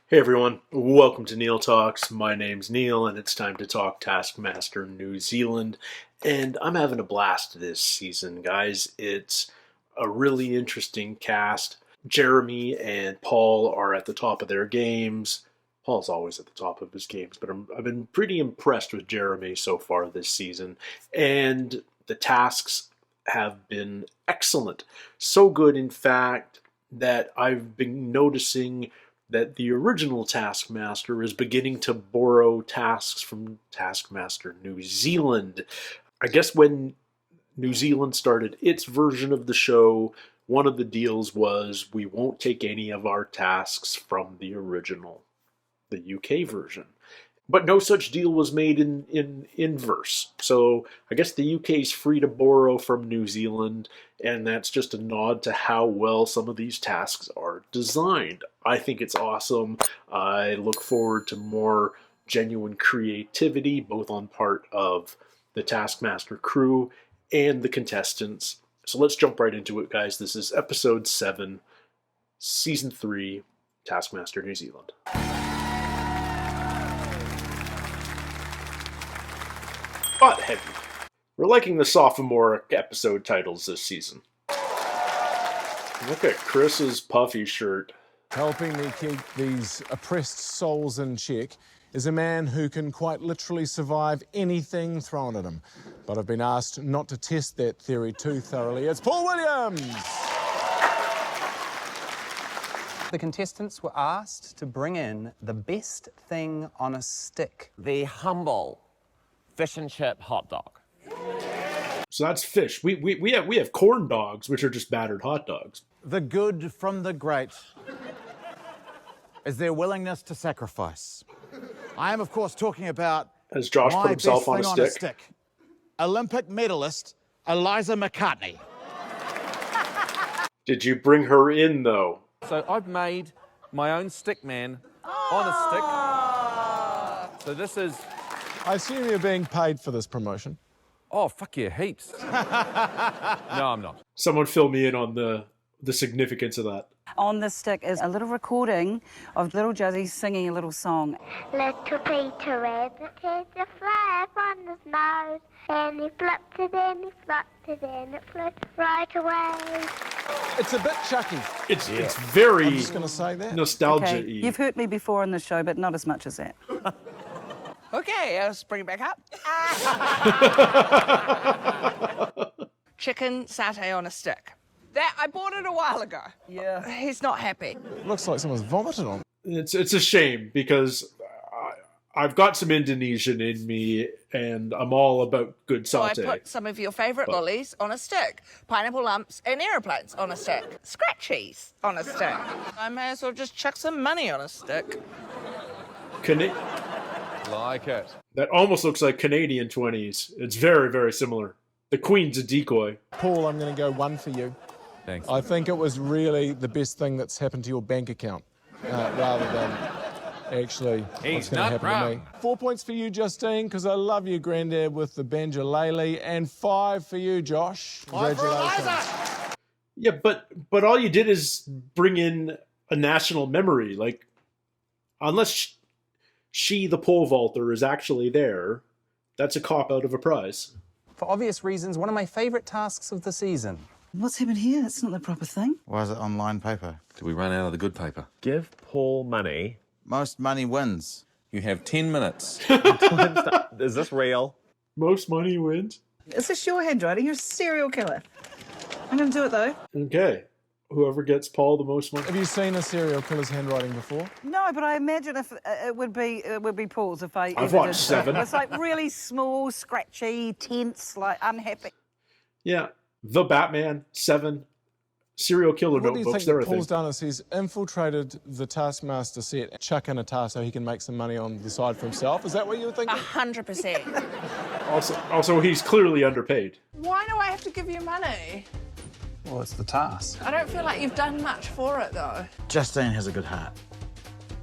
Hey everyone, welcome to Neil Talks. My name's Neil and it's time to talk Taskmaster New Zealand. And I'm having a blast this season, guys. It's a really interesting cast. Jeremy and Paul are at the top of their games. Paul's always at the top of his games, but I've been pretty impressed with Jeremy so far this season. And the tasks have been excellent. So good, in fact, that I've been noticing that the original Taskmaster is beginning to borrow tasks from Taskmaster New Zealand. I guess when New Zealand started its version of the show, one of the deals was we won't take any of our tasks from the original, the UK version. But no such deal was made in inverse. So I guess the UK is free to borrow from New Zealand, and that's just a nod to how well some of these tasks are designed. I think it's awesome. I look forward to more genuine creativity, both on part of the Taskmaster crew and the contestants. So let's jump right into it, guys. This is episode 7, season 3, Taskmaster New Zealand. Butt heavy. We're liking the sophomoric episode titles this season. Look at Chris's puffy shirt. Helping me keep these oppressed souls in check is a man who can quite literally survive anything thrown at him. But I've been asked not to test that theory too thoroughly. It's Paul Williams! The contestants were asked to bring in the best thing on a stick. The humble fish and chip hot dog. So that's fish. We have corn dogs, which are just battered hot dogs. The good from the great is their willingness to sacrifice. I am, of course, talking about Has Josh put himself on a stick? Olympic medalist Eliza McCartney. Did you bring her in, though? So I've made my own stick man on a stick. So this is... I assume you're being paid for this promotion. Oh, fuck yeah, heaps. No, I'm not. Someone fill me in on the significance of that. On the stick is a little recording of little Juzzy singing a little song. Little Peter Rabbit had a fly up on his nose, and he flipped it and he flipped it and it flew right away. It's a bit chucky. It's very I'm just going to say that. nostalgia-y. Okay, you've hurt me before in the show, but not as much as that. Okay, let's bring it back up. Chicken satay on a stick. That, I bought it a while ago. Yeah. He's not happy. Looks like someone's vomited on it. It's a shame because I've got some Indonesian in me and I'm all about good So I satay. put some of your favourite lollies on a stick. Pineapple lumps and aeroplanes on a stick. Scratchies on a stick. I may as well just chuck some money on a stick. Like it. That almost looks like Canadian 20s. It's very, very similar. The Queen's a decoy. Paul, I'm going to go 1 for you. Thanks. I think it was really the best thing that's happened to your bank account, rather than actually what's going to happen to me. 4 points for you, Justine, because I love you, Grandad, with the banjolele, and 5 for you, Josh. Congratulations. Yeah, but all you did is bring in a national memory. Like, unless she, the pole vaulter, is actually there, that's a cop-out of a prize. For obvious reasons, one of my favourite tasks of the season. What's happened here? That's not the proper thing. Why is it online paper? Did we run out of the good paper? Give Paul money. Most money wins. You have 10 minutes. Is this real? Most money wins. Is this your handwriting? You're a serial killer. I'm going to do it, though. Okay. Whoever gets Paul the most money. Have you seen a serial killer's handwriting before? No, but I imagine if it would be Paul's if I. I've watched 7. It's like really small, scratchy, tense, like unhappy. Yeah. The Batman, 7. Serial killer What do you notebooks. think They're a that Paul's thing. done is he's infiltrated the Taskmaster set, chuck in a task so he can make some money on the side for himself? Is that what you were thinking? 100%. Also, he's clearly underpaid. Why do I have to give you money? Well, it's the task. I don't feel like you've done much for it, though. Justine has a good heart,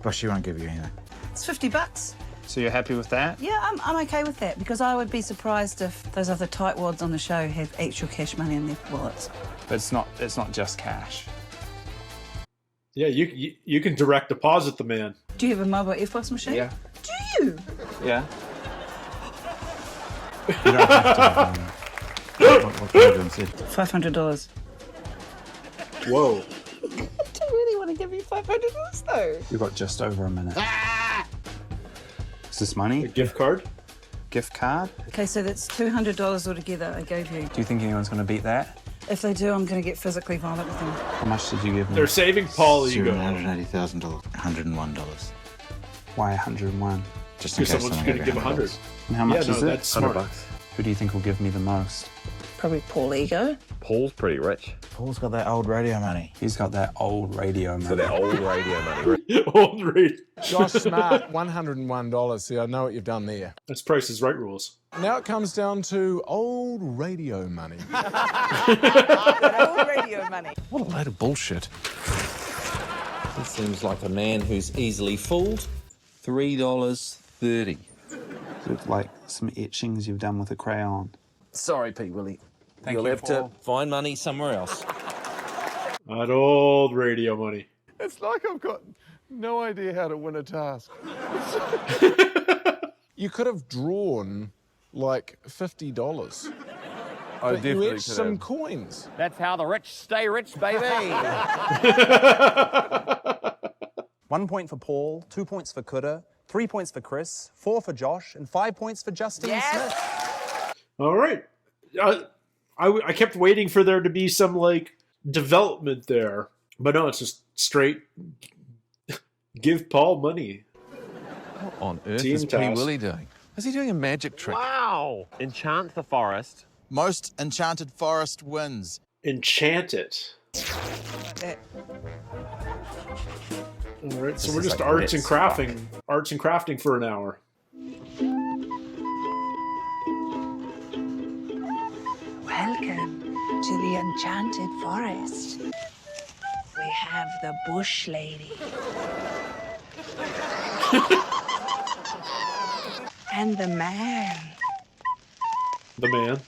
but she won't give you anything. It's $50. So you're happy with that? Yeah, I'm okay with that because I would be surprised if those other tightwads on the show have actual cash money in their wallets. But it's not just cash. Yeah, you can direct deposit the man. Do you have a mobile EFTPOS machine? Yeah. Do you? Yeah. You don't have to. What program said? $500. Whoa. Ah! I don't really want to give you $500 though. You've got just over a minute. Is this money? A gift card? Gift card? Okay, so that's $200 altogether I gave you. Do you think anyone's going to beat that? If they do, I'm going to get physically violent with them. How much did you give me? They're saving Paul ego. $780,000. $101. Why 101? Just in Because case someone's someone going to gave give you 100. And how much Yeah, no, is it? that's smart. $100. Who do you think will give me the most? Probably Paul Ego. Paul's pretty rich. Paul's got that old radio money. He's got that old radio money. So that old radio money. Old rate. Josh Smart, $101. See, I know what you've done there. That's Price is Right rules. Now it comes down to old radio money. Old radio money. What a load of bullshit. This seems like a man who's easily fooled. $3.30. Look like some etchings you've done with a crayon. Sorry, P. Willie. You'll you, have to Paul. find money somewhere else. That old radio money. It's like I've got no idea how to win a task. You could have drawn like $50. I But you etched some coins. That's how the rich stay rich, baby. 1 point for Paul, 2 points for Kura, 3 points for Chris, 4 for Josh, and 5 points for Justine Smith. All right. I kept waiting for there to be some, like, development there. But no, it's just straight give Paul money. What on earth Team is P. task. Willie doing? Is he doing a magic trick? Wow! Enchant the forest. Most enchanted forest wins. Enchant it. All right, so This we're is just like arts and lit crafting. Arts and crafting for an hour. Welcome to the Enchanted Forest. We have the Bush Lady. And the man. The man.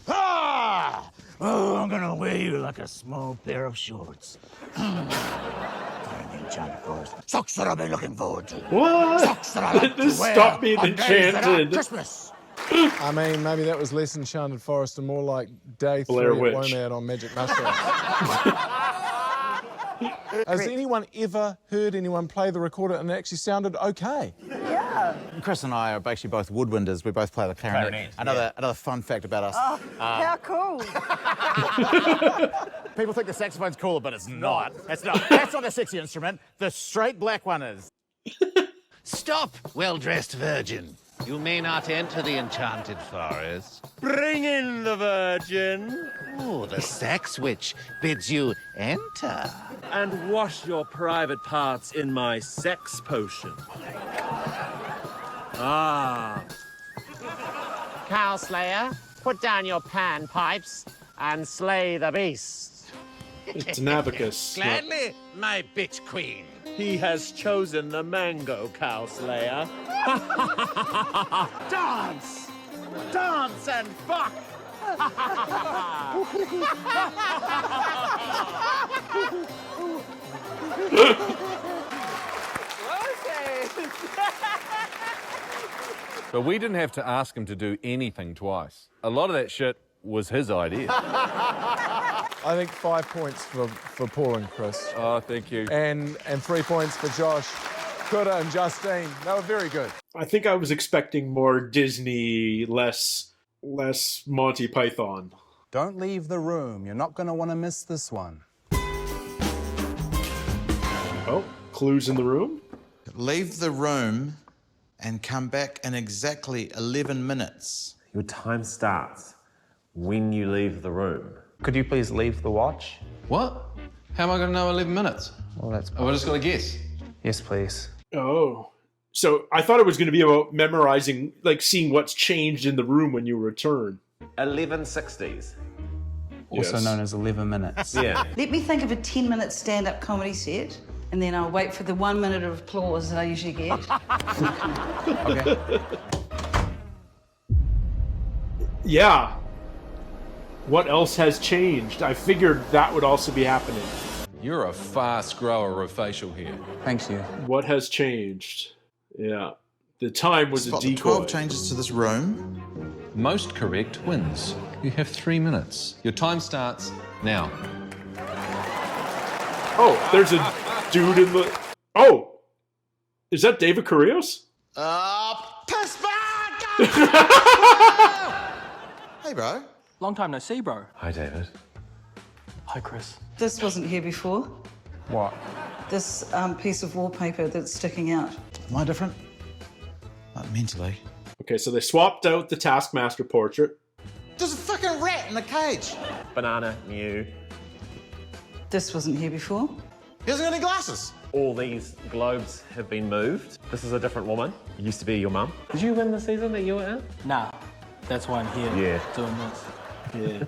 Ah! Oh, I'm gonna wear you like a small pair of shorts. Enchanted forest. Socks that I've been looking forward to. What? Socks that I like This to wear stopped being on days that aren't enchanted. Christmas. I mean, maybe that was less Enchanted Forest and more like day 3 Blair at Witch. WOMAD on Magic Mushrooms. Has anyone ever heard anyone play the recorder and it actually sounded okay? Chris and I are actually both woodwinders. We both play the clarinet. Another fun fact about us. How cool. People think the saxophone's cooler, but it's not. It's not. That's not a sexy instrument. The straight black one is. Stop, well-dressed virgin. You may not enter the enchanted forest. Bring in the virgin. Oh, the sax witch bids you enter. And wash your private parts in my sex potion. Ah. Cowslayer, put down your panpipes and slay the beast. It's an abacus. Gladly, my bitch queen. He has chosen the mango, Cowslayer. Dance! Dance and fuck! But we didn't have to ask him to do anything twice. A lot of that shit was his idea. I think 5 points for Paul and Chris. Oh, thank you. And 3 points for Josh, Kura and Justine. They were very good. I think I was expecting more Disney, less Monty Python. Don't leave the room. You're not going to want to miss this one. Oh, clues in the room? Leave the room and come back in exactly 11 minutes. Your time starts when you leave the room. Could you please leave the watch? What? How am I going to know 11 minutes? Well, that's... Oh, I just got to guess. Yes, please. Oh. So I thought it was going to be about memorizing, like seeing what's changed in the room when you return. 1160s. Also Yes. known as 11 minutes. Yeah. Let me think of a 10-minute stand-up comedy set, and then I'll wait for the 1 minute of applause that I usually get. Okay. Yeah. What else has changed? I figured that would also be happening. You're a fast grower of facial hair. Thank you. What has changed? Yeah. The time was Spot a the decoy. 12 changes to this room. Most correct wins. You have 3 minutes. Your time starts now. Oh, there's a dude in the... Oh! Is that David Correos? Hey, bro. Long time no see, bro. Hi, David. Hi, Chris. This wasn't here before. What? This piece of wallpaper that's sticking out. Am I different? Not mentally. Okay, so they swapped out the Taskmaster portrait. There's a fucking rat in the cage. Banana, new. This wasn't here before. He hasn't got any glasses. All these globes have been moved. This is a different woman. It used to be your mum. Did you win the season that you were in? Nah, that's why I'm here doing this. Yeah.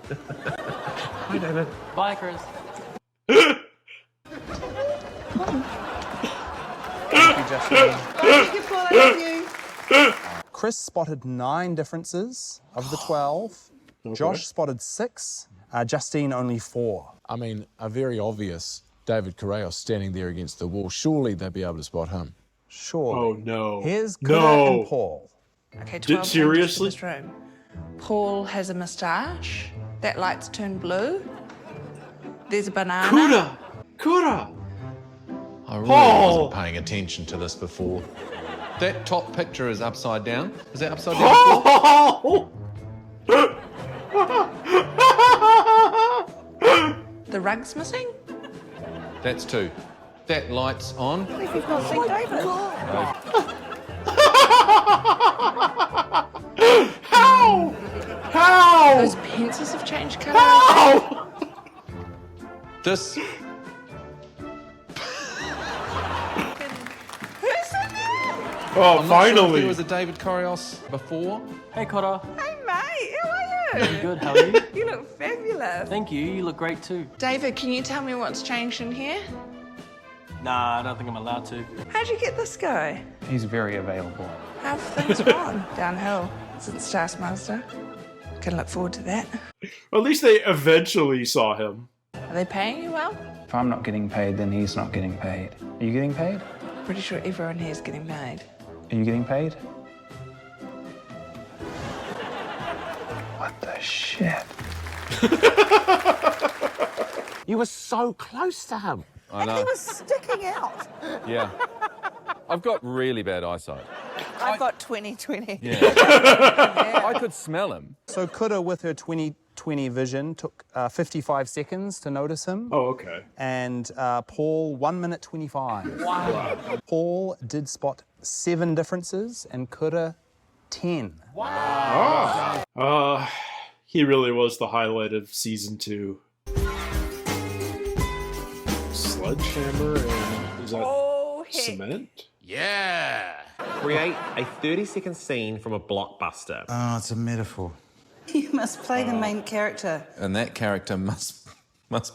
Hi, David. Bye, Chris. Thank you, Justine. Thank you, Paul. I love you. Chris spotted 9 differences of the 12. Okay. Josh spotted 6. Justine only 4. I mean, a very obvious David Correos standing there against the wall. Surely they'd be able to spot him. Sure. Oh, no. Here's Kura and Paul. Okay, 12 seriously? changes to this room. Paul has a moustache. That light's turned blue. There's a banana. Kura! Kura! I really Paul! wasn't paying attention to this before. That top picture is upside down. Is that upside down? Oh! The rug's missing. That's 2. That light's on. I think you've not seen David. How? How? Those pencils have changed colour. How? This... Oh, I'm not sure if finally. there was a David Correos before. Hey, Kura. Hey, mate. How are you? Good, how are you? You look fabulous. Thank you, you look great too. David, can you tell me what's changed in here? Nah, I don't think I'm allowed to. How'd you get this guy? He's very available. How have things gone downhill since Taskmaster? Can look forward to that. At least they eventually saw him. Are they paying you well? If I'm not getting paid, then he's not getting paid. Are you getting paid? Pretty sure everyone here is getting paid. Are you getting paid? What the shit? You were so close to him. I know. He was sticking out. Yeah. I've got really bad eyesight. I've got 20/20. Yeah. I could smell him. So Kura, with her 20/20 vision, took 55 seconds to notice him. Oh, okay. And Paul, 1 minute 25. Wow. Paul did spot 7 differences and Kura 10. Wow. He really was the highlight of season 2. Sledgehammer and is that cement? Yeah. Create a 30-second scene from a blockbuster. Oh, it's a metaphor. You must play the main character. And that character must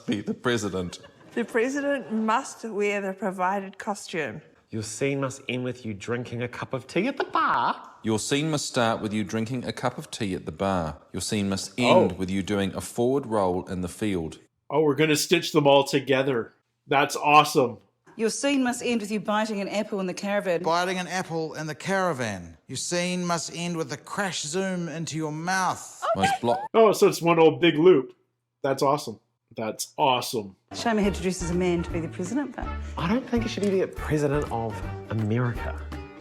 be the president. The president must wear the provided costume. Your scene must end with you drinking a cup of tea at the bar. Your scene must start with you drinking a cup of tea at the bar. Your scene must end with you doing a forward roll in the field. Oh, we're going to stitch them all together. That's awesome. Your scene must end with you biting an apple in the caravan. Biting an apple in the caravan. Your scene must end with a crash zoom into your mouth. Oh, so it's one old big loop. That's awesome. That's awesome. Shame I had to dress as a man to be the president, but... I don't think he should be the president of America.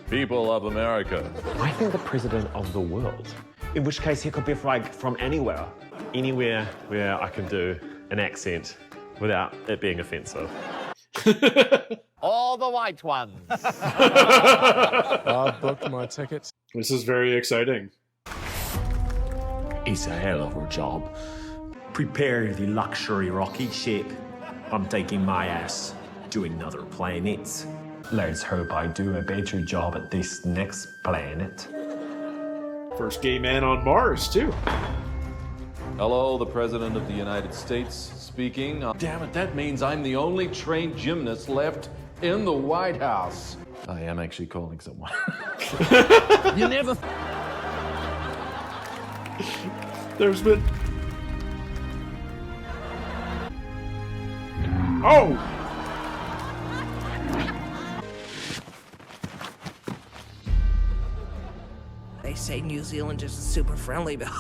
People of America. I think the president of the world. In which case he could be from anywhere. Anywhere where I can do an accent without it being offensive. All the white ones. I've booked my tickets. This is very exciting. It's a hell of a job. Prepare the luxury rocket ship. I'm taking my ass to another planet. Let's hope I do a better job at this next planet. First gay man on Mars, too. Hello, the President of the United States speaking. Damn it, that means I'm the only trained gymnast left in the White House. I am actually calling someone. You never... There's been... Oh! They say New Zealanders are super friendly, but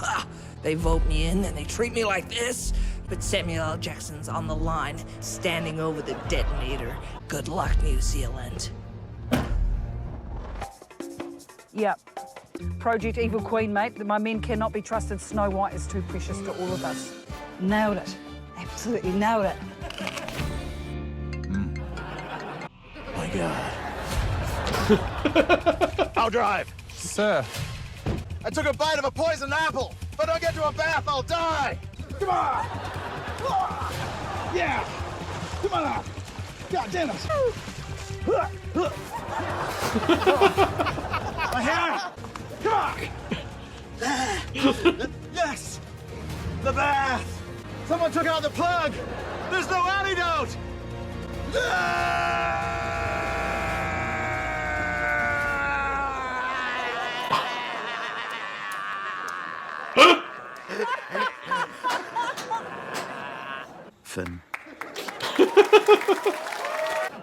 they vote me in and they treat me like this. But Samuel L. Jackson's on the line, standing over the detonator. Good luck, New Zealand. Yep. Project Evil Queen, mate. My men cannot be trusted. Snow White is too precious to all of us. Nailed it. Absolutely nailed it. My God. I'll drive. Sir. I took a bite of a poisoned apple. If I don't get to a bath, I'll die. Come on. Yeah. Come on. God damn it. My hair. Come on. Yes. The bath. Someone took out the plug. There's no antidote. Finn.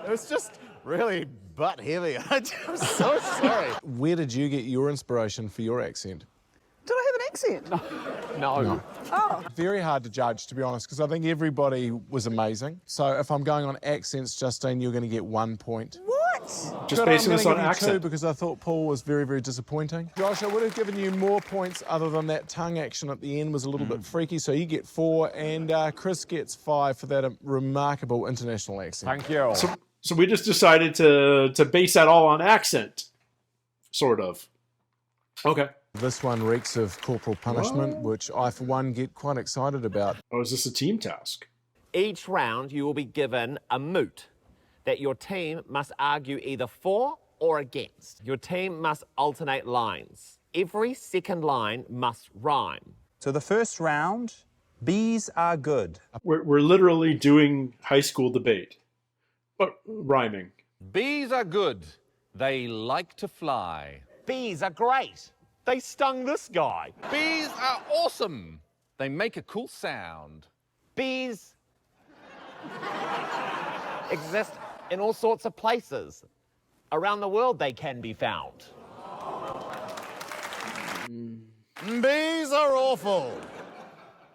It was just really butt heavy. I'm so sorry. Where did you get your inspiration for your accent? Did I have an accent? No. Oh. Very hard to judge, to be honest, because I think everybody was amazing. So if I'm going on accents, Justine, you're going to get 1 point. What? Just basing this on Two accent. because I thought Paul was very, very disappointing. Josh, I would have given you more points other than that tongue action at the end was a little bit freaky, so you get 4, and Chris gets 5 for that remarkable international accent. Thank you. So we just decided to base that all on accent, sort of. Okay. This one reeks of corporal punishment, which I, for one, get quite excited about. Oh, is this a team task? Each round, you will be given a moot that your team must argue either for or against. Your team must alternate lines. Every second line must rhyme. So the first round, bees are good. We're literally doing high school debate. But rhyming. Bees are good. They like to fly. Bees are great. They stung this guy. Bees are awesome. They make a cool sound. Bees exist in all sorts of places. Around the world they can be found. Bees are awful.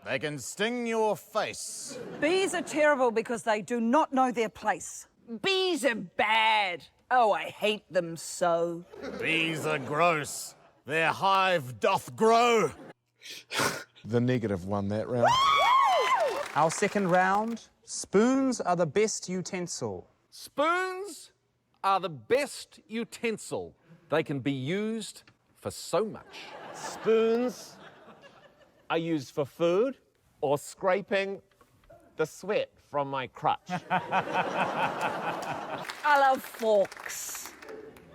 They can sting your face. Bees are terrible because they do not know their place. Bees are bad. Oh, I hate them so. Bees are gross. Their hive doth grow. The negative won that round. Our second round, spoons are the best utensil. Spoons are the best utensil. They can be used for so much. Spoons are used for food or scraping the sweat from my crutch. I love forks.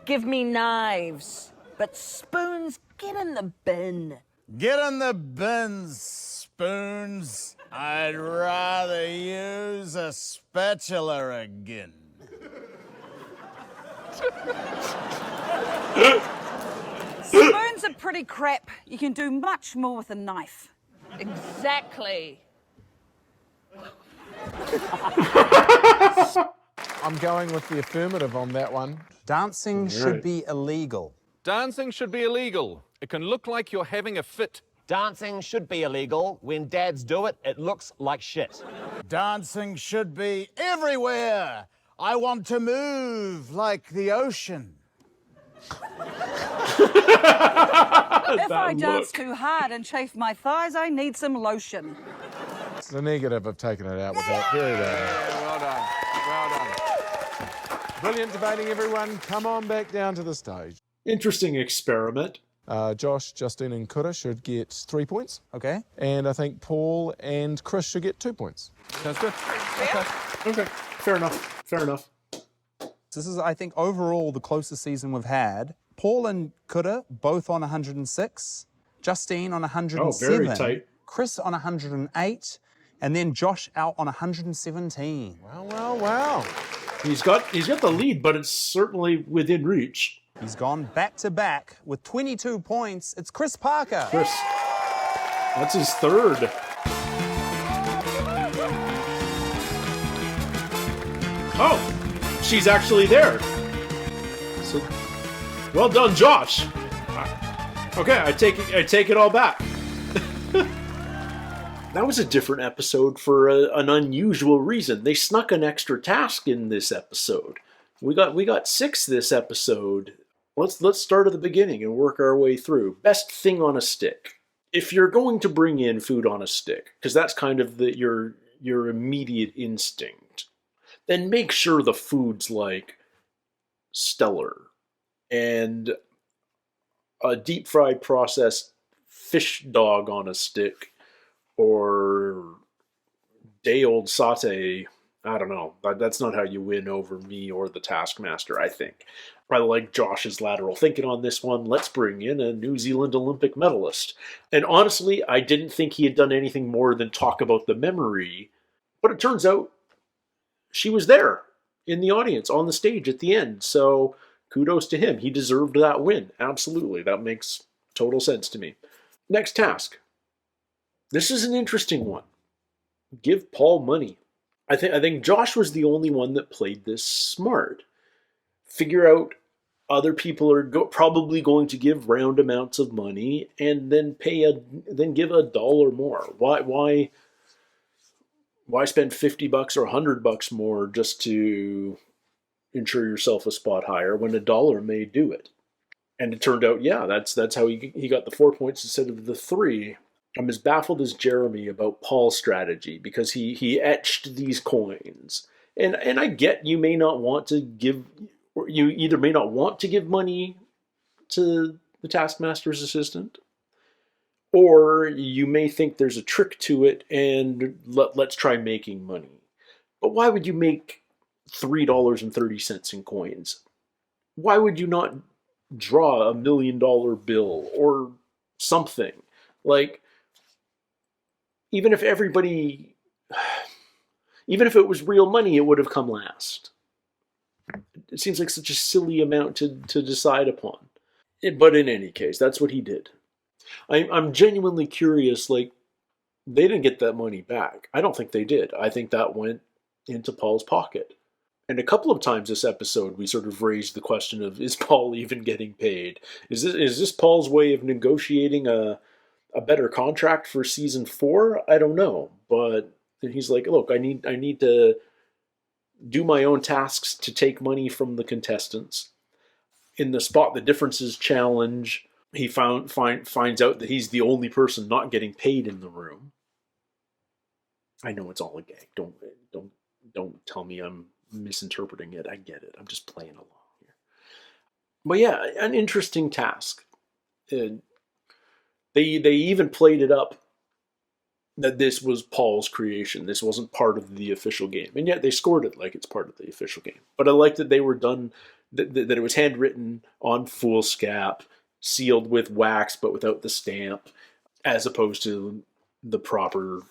Give me knives. But spoons, get in the bin. Get in the bins, spoons. I'd rather use a spatula again. Spoons are pretty crap. You can do much more with a knife. Exactly. I'm going with the affirmative on that one. Dancing should be illegal. Dancing should be illegal. It can look like you're having a fit. Dancing should be illegal. When dads do it, it looks like shit. Dancing should be everywhere. I want to move like the ocean. If I dance too hard and chafe my thighs, I need some lotion. It's the negative of taking it out with that. Very bad. Well done. Well done. Brilliant debating, everyone. Come on back down to the stage. Interesting experiment. Josh, Justine, and Kura should get 3 points. Okay. And I think Paul and Chris should get 2 points. Sounds good. Okay. Fair enough. Fair enough. This is, I think, overall the closest season we've had. Paul and Kura both on 106. Justine on 107. Oh, very tight. Chris on 108. And then Josh out on 117. Wow. He's got the lead, but it's certainly within reach. He's gone back-to-back with 22 points. It's Chris Parker. Chris. That's his third. Oh, she's actually there. So, well done, Josh. Okay, I take it all back. That was a different episode for an unusual reason. They snuck an extra task in this episode. We got 6 this episode. Let's start at the beginning and work our way through. Best thing on a stick. If you're going to bring in food on a stick, because that's kind of your immediate instinct, then make sure the food's like stellar. And a deep fried processed fish dog on a stick or day old saute, I don't know. That's not how you win over me or the Taskmaster, I think. I like Josh's lateral thinking on this one. Let's bring in a New Zealand Olympic medalist. And honestly, I didn't think he had done anything more than talk about the memory. But it turns out she was there in the audience on the stage at the end. So kudos to him. He deserved that win. Absolutely. That makes total sense to me. Next task. This is an interesting one. Give Paul money. I think Josh was the only one that played this smart. Figure out other people are probably going to give round amounts of money, and then give $1 more. Why spend $50 or $100 more just to ensure yourself a spot higher when $1 may do it? And it turned out, yeah, that's how he got the 4 points instead of the 3. I'm as baffled as Jeremy about Paul's strategy because he etched these coins. And I get you may not want to give, or you either may not want to give money to the Taskmaster's assistant, or you may think there's a trick to it and let's try making money. But why would you make $3.30 in coins? Why would you not draw $1 million bill or something? Like, even if it was real money, it would have come last. It seems like such a silly amount to decide upon. But in any case, that's what he did. I'm genuinely curious, like, they didn't get that money back. I don't think they did. I think that went into Paul's pocket. And a couple of times this episode, we sort of raised the question of, is Paul even getting paid? Is this Paul's way of negotiating a better contract for season 4? I don't know. But he's like, look, I need to do my own tasks to take money from the contestants. In the Spot the Differences challenge, he finds out that he's the only person not getting paid in the room. I know it's all a gag. Don't tell me I'm misinterpreting it. I get it. I'm just playing along here. But yeah, an interesting task. They even played it up that this was Paul's creation. This wasn't part of the official game. And yet they scored it like it's part of the official game. But I like that they were done, that it was handwritten on foolscap, sealed with wax but without the stamp, as opposed to the proper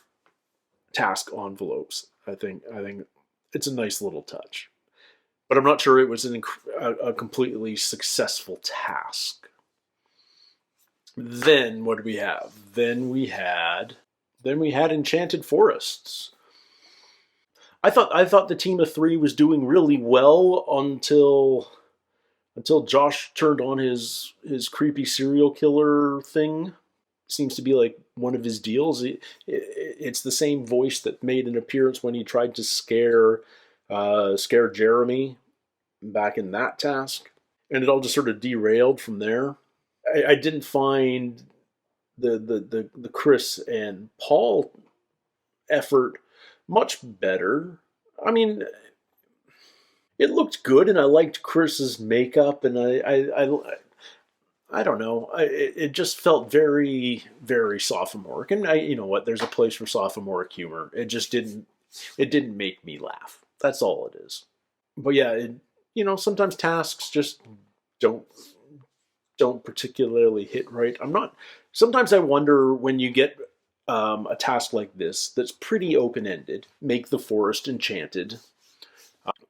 task envelopes. I think it's a nice little touch. But I'm not sure it was a completely successful task. Then what did we have? Then we had Enchanted Forests. I thought the team of 3 was doing really well until Josh turned on his creepy serial killer thing. Seems to be like one of his deals. It's the same voice that made an appearance when he tried to scare Jeremy back in that task, and it all just sort of derailed from there. I didn't find the Chris and Paul effort much better. I mean, it looked good, and I liked Chris's makeup, and I don't know. It just felt very, very sophomoric, and you know what? There's a place for sophomoric humor. It just didn't make me laugh. That's all it is. But yeah, sometimes tasks just don't particularly hit right. Sometimes I wonder when you get a task like this that's pretty open-ended, make the forest enchanted.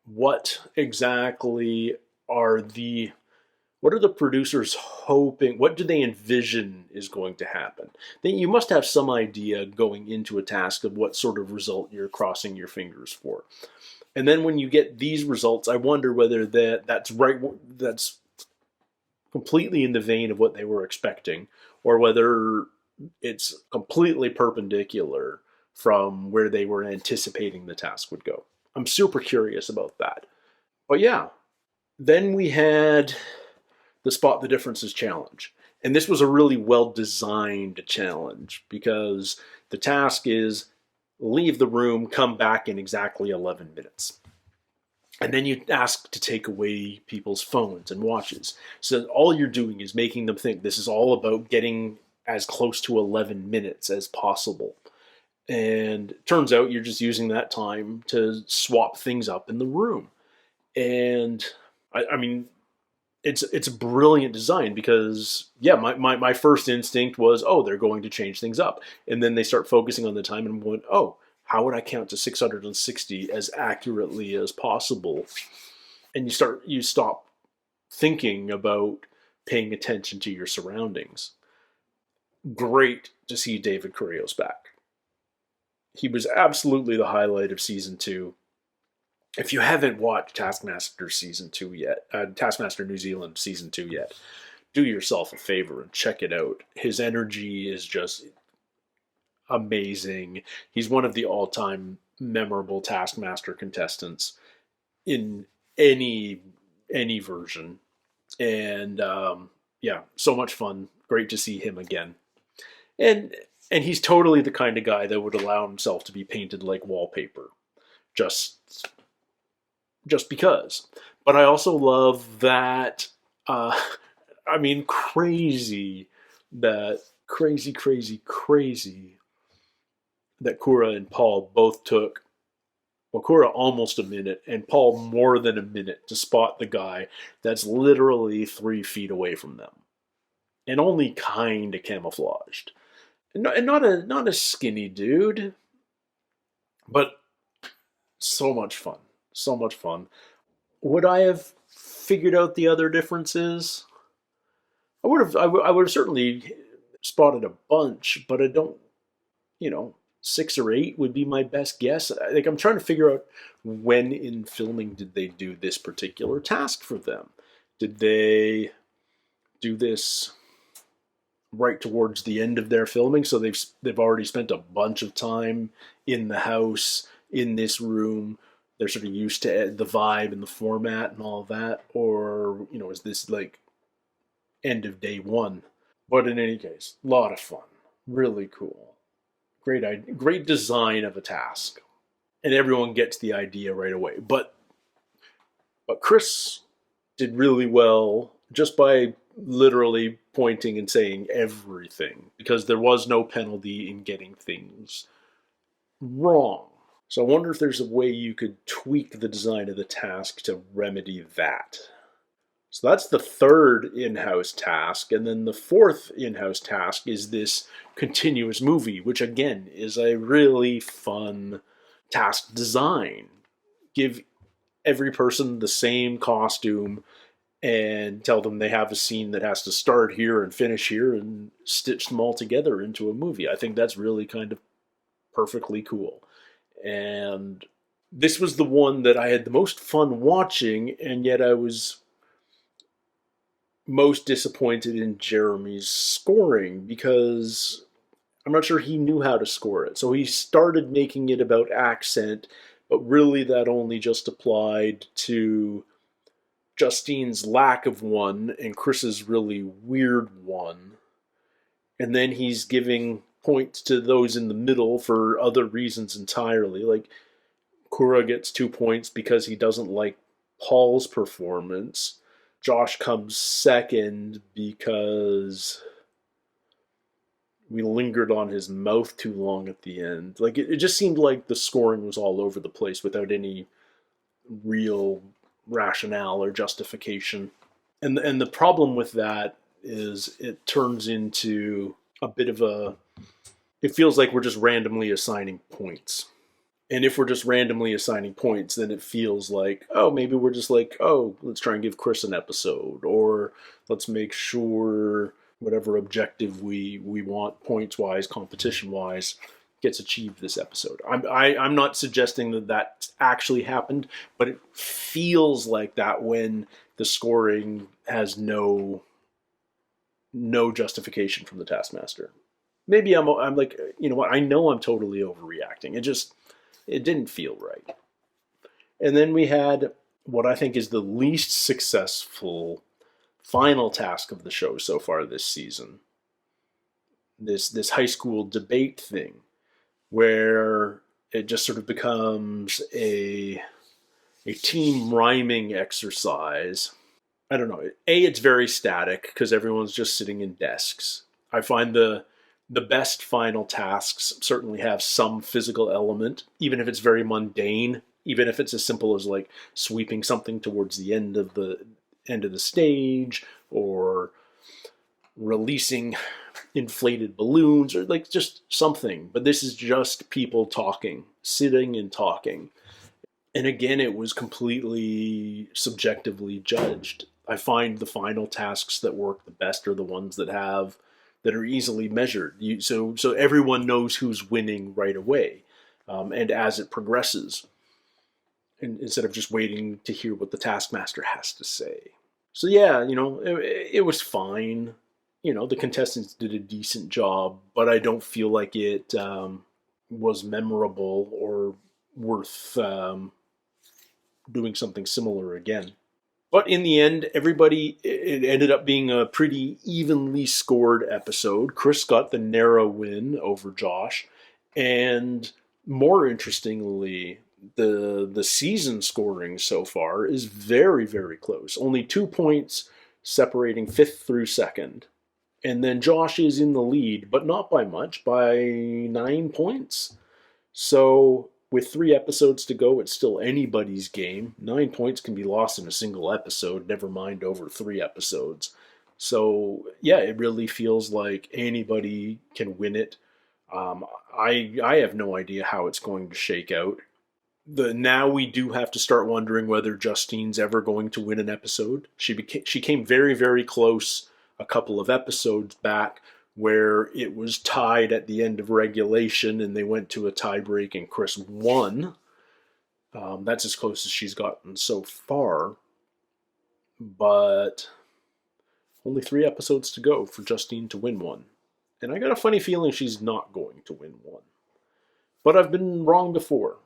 What exactly what are the producers hoping? What do they envision is going to happen? Then you must have some idea going into a task of what sort of result you're crossing your fingers for. And then when you get these results, I wonder whether that's right. That's completely in the vein of what they were expecting, or whether it's completely perpendicular from where they were anticipating the task would go. I'm super curious about that. But yeah, then we had the Spot the Differences challenge. And this was a really well-designed challenge because the task is leave the room, come back in exactly 11 minutes. And then you ask to take away people's phones and watches. So all you're doing is making them think this is all about getting as close to 11 minutes as possible. And it turns out you're just using that time to swap things up in the room. And I mean, it's a brilliant design because, yeah, my first instinct was, oh, they're going to change things up. And then they start focusing on the time and went, oh, how would I count to 660 as accurately as possible? And you stop thinking about paying attention to your surroundings. Great to see David Correos back. He was absolutely the highlight of season 2. If you haven't watched Taskmaster season 2 yet, Taskmaster New Zealand season 2 yet, do yourself a favor and check it out. His energy is just amazing. He's one of the all-time memorable Taskmaster contestants in any version. And yeah, so much fun. Great to see him again. And he's totally the kind of guy that would allow himself to be painted like wallpaper. Just because. But I also love that, I mean, crazy that Kura and Paul both took, well, Kura almost a minute, and Paul more than a minute to spot the guy that's literally 3 feet away from them. And only kind of camouflaged. And not a skinny dude, but so much fun. So much fun. Would I have figured out the other differences? I would have certainly spotted a bunch, but I don't, 6 or 8 would be my best guess. Like, I'm trying to figure out when in filming did they do this particular task for them? Did they do this right towards the end of their filming, so they've already spent a bunch of time in the house, in this room? They're sort of used to the vibe and the format and all of that, or is this like end of day 1? But in any case, a lot of fun, really cool, great design of a task, and everyone gets the idea right away. But Chris did really well just by literally pointing and saying everything, because there was no penalty in getting things wrong. So I wonder if there's a way you could tweak the design of the task to remedy that. So that's the third in-house task. And then the fourth in-house task is this continuous movie, which again is a really fun task design. Give every person the same costume and tell them they have a scene that has to start here and finish here and stitch them all together into a movie. I think that's really kind of perfectly cool. And this was the one that I had the most fun watching, and yet I was most disappointed in Jeremy's scoring because I'm not sure he knew how to score it. So he started making it about accent, but really that only just applied to Justine's lack of one and Chris's really weird one. And then he's giving points to those in the middle for other reasons entirely. Like, Kura gets 2 points because he doesn't like Paul's performance. Josh comes second because we lingered on his mouth too long at the end. Like, it just seemed like the scoring was all over the place without any real rationale or justification. And the problem with that is it turns into a bit of a... It feels like we're just randomly assigning points. And if we're just randomly assigning points, then it feels like, oh, maybe we're just like, oh, let's try and give Chris an episode. Or let's make sure whatever objective we want points-wise, competition-wise, gets achieved this episode. I'm not suggesting that that actually happened, but it feels like that when the scoring has no justification from the Taskmaster. Maybe I'm like, you know what, I know I'm totally overreacting. It didn't feel right. And then we had what I think is the least successful final task of the show so far this season. This high school debate thing, where it just sort of becomes a team rhyming exercise. I don't know. It's very static because everyone's just sitting in desks. I find the best final tasks certainly have some physical element, even if it's very mundane, even if it's as simple as like sweeping something towards the end of the stage, or releasing inflated balloons, or like just something. But this is just people talking, sitting and talking. And again, it was completely subjectively judged. I find the final tasks that work the best are the ones that are easily measured. So everyone knows who's winning right away, and as it progresses, and instead of just waiting to hear what the Taskmaster has to say. So yeah, it was fine. The contestants did a decent job, but I don't feel like it was memorable or worth doing something similar again. But in the end, it ended up being a pretty evenly scored episode. Chris got the narrow win over Josh. And more interestingly, the season scoring so far is very, very close. Only 2 points separating 5th through 2nd. And then Josh is in the lead, but not by much, by 9 points. So with 3 episodes to go, it's still anybody's game. 9 points can be lost in a single episode, never mind over 3 episodes. So yeah, it really feels like anybody can win it. I have no idea how it's going to shake out. Now we do have to start wondering whether Justine's ever going to win an episode. She came very, very close a couple of episodes back, where it was tied at the end of regulation and they went to a tie break and Chris won. That's as close as she's gotten so far. But only 3 episodes to go for Justine to win one. And I got a funny feeling she's not going to win one. But I've been wrong before.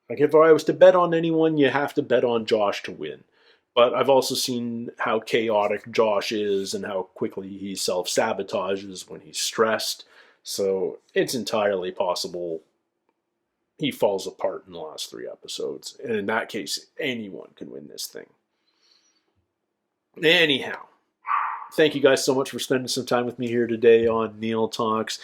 Like, if I was to bet on anyone, you have to bet on Josh to win. But I've also seen how chaotic Josh is and how quickly he self-sabotages when he's stressed. So it's entirely possible he falls apart in the last 3 episodes. And in that case, anyone can win this thing. Anyhow, thank you guys so much for spending some time with me here today on Neil Talks.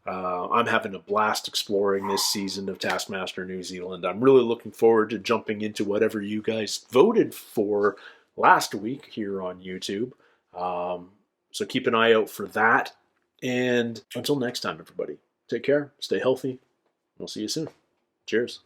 I'm having a blast exploring this season of Taskmaster New Zealand. I'm really looking forward to jumping into whatever you guys voted for last week here on YouTube. So keep an eye out for that. And until next time, everybody, take care, stay healthy. We'll see you soon. Cheers.